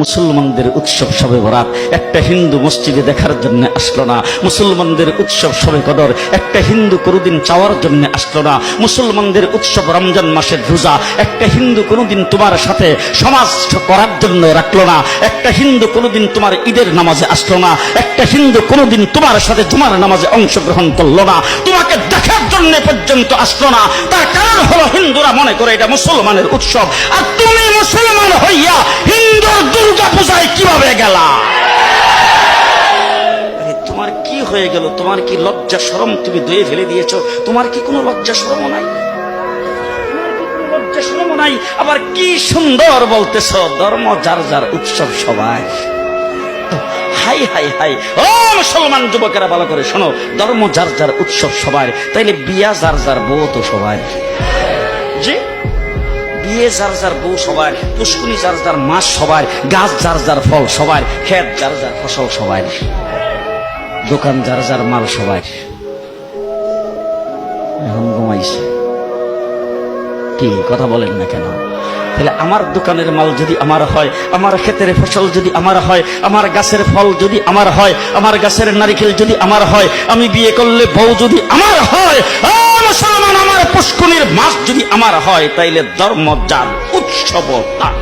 মুসলমানদের উৎসব শবে বরাত একটা হিন্দু মসজিদে দেখার জন্য আসলো না। মুসলমানদের উৎসব শবে কদর একটা হিন্দু কোনোদিন চাওয়ার জন্য আসলো না। মুসলমানদের উৎসব রমজান মাসের রোজা একটা হিন্দু কোনোদিন তোমার সাথে সমাজ করার জন্য রাখলো না। একটা হিন্দু কোনোদিন তোমার ঈদের নামাজে আসলো না। একটা হিন্দু কোনোদিন তোমার সাথে জুমার নামাজে অংশগ্রহণ করলো না, তোমাকে দেখার জন্য পর্যন্ত আসলো না। তার কারণ হলো হিন্দুরা মনে করে এটা মুসলমানের উৎসব, আর তুমি মুসলমান হইয়া হিন্দুর দুর্গা পূজায় কিভাবে গেলা? তোমার কি হয়ে গেল? তোমার কি লজ্জা শরম তুমি ধুয়ে ফেলে দিয়েছো? তোমার কি কোনো লজ্জা শরম নাই? লজ্জা শরম নাই? আবার কি সুন্দর বলতেছ, ধর্ম যার যার উৎসব সবাই। হাই হাই হাই, ও মুসলমান যুবকেরা ভালো করে শোনো, ধর্ম যার যার উৎসব সবাই, তাইলে বিয়া যার যার বউ তো সবাই। জি, বিয়ে যার যার বউ সবার, পুষ্কুনি যার যার মাছ সবার, গাছ যার যার ফল সবার, ক্ষেত যার যার ফসল সবার, দোকান যার যার মাল সবার। এখন ঘুমাইছে কি কথা বলেন না কেন? তাহলে আমার দোকানের মাল যদি আমার হয়, আমার ক্ষেতের ফসল যদি আমার হয়, আমার গাছের ফল যদি আমার হয়, আমার গাছের নারিকেল যদি আমার হয়, আমি বিয়ে করলে বউ যদি আমার হয়, মুসলমান আমার পুষ্কুনির মাছ যদি আমার হয়, তাইলে ধর্ম যার উৎসব তার।